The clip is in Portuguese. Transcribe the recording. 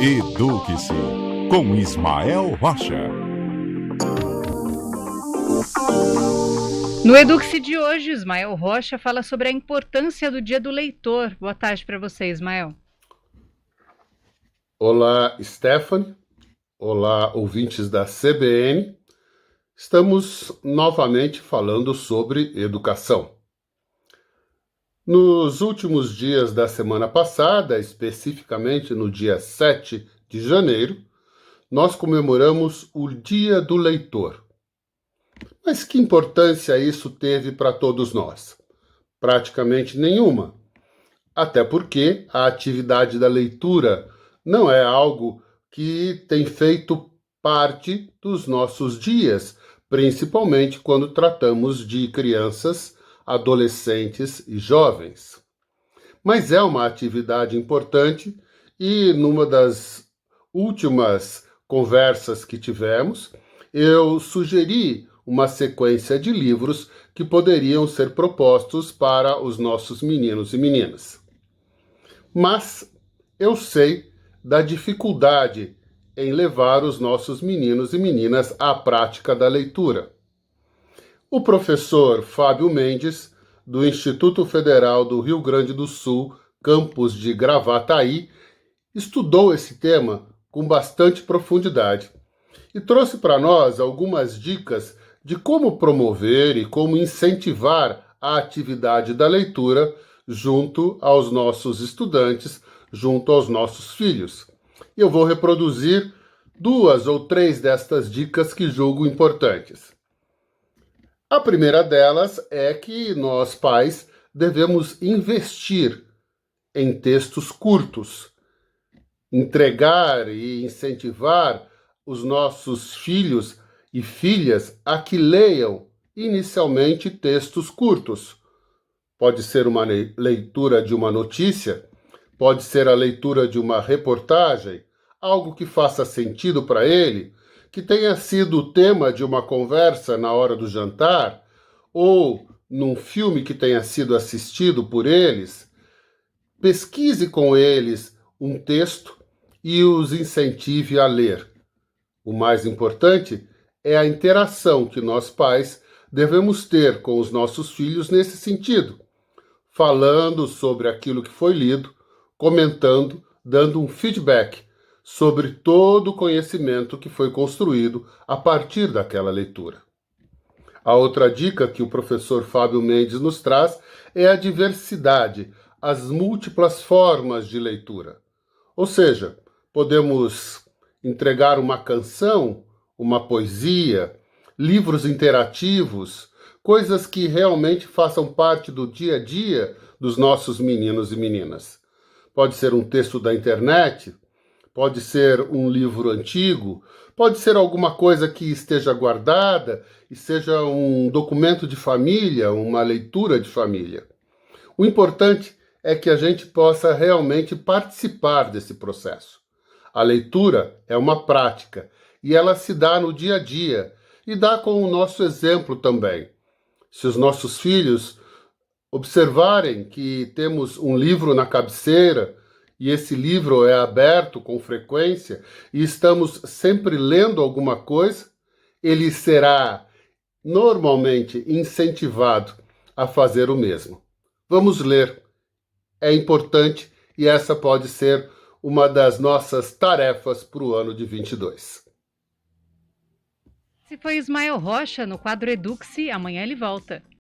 Eduque-se com Ismael Rocha. No Eduque-se de hoje, Ismael Rocha fala sobre a importância do Dia do Leitor. Boa tarde para você, Ismael. Olá, Stephanie. Olá, ouvintes da CBN. Estamos novamente falando sobre educação. Nos últimos dias da semana passada, especificamente no dia 7 de janeiro, nós comemoramos o Dia do Leitor. Mas que importância isso teve para todos nós? Praticamente nenhuma. Até porque a atividade da leitura não é algo que tem feito parte dos nossos dias, principalmente quando tratamos de crianças, adolescentes e jovens. Mas é uma atividade importante e numa das últimas conversas que tivemos, eu sugeri uma sequência de livros que poderiam ser propostos para os nossos meninos e meninas. Mas eu sei da dificuldade em levar os nossos meninos e meninas à prática da leitura. O professor Fábio Mendes, do Instituto Federal do Rio Grande do Sul, campus de Gravataí, estudou esse tema com bastante profundidade e trouxe para nós algumas dicas de como promover e como incentivar a atividade da leitura junto aos nossos estudantes, junto aos nossos filhos. Eu vou reproduzir 2 ou 3 destas dicas que julgo importantes. A primeira delas é que nós, pais, devemos investir em textos curtos, entregar e incentivar os nossos filhos e filhas a que leiam inicialmente textos curtos. Pode ser uma leitura de uma notícia, pode ser a leitura de uma reportagem, algo que faça sentido para ele, que tenha sido o tema de uma conversa na hora do jantar, ou num filme que tenha sido assistido por eles. Pesquise com eles um texto e os incentive a ler. O mais importante é a interação que nós pais devemos ter com os nossos filhos nesse sentido, falando sobre aquilo que foi lido, comentando, dando um feedback sobre todo o conhecimento que foi construído a partir daquela leitura. A outra dica que o professor Fábio Mendes nos traz é a diversidade, as múltiplas formas de leitura. Ou seja, podemos entregar uma canção, uma poesia, livros interativos, coisas que realmente façam parte do dia a dia dos nossos meninos e meninas. Pode ser um texto da internet, pode ser um livro antigo, pode ser alguma coisa que esteja guardada e seja um documento de família, uma leitura de família. O importante é que a gente possa realmente participar desse processo. A leitura é uma prática e ela se dá no dia a dia e dá com o nosso exemplo também. Se os nossos filhos observarem que temos um livro na cabeceira e esse livro é aberto com frequência e estamos sempre lendo alguma coisa, ele será normalmente incentivado a fazer o mesmo. Vamos ler. É importante e essa pode ser uma das nossas tarefas para o ano de 22. Esse foi Ismael Rocha no quadro Eduque-se. Amanhã ele volta.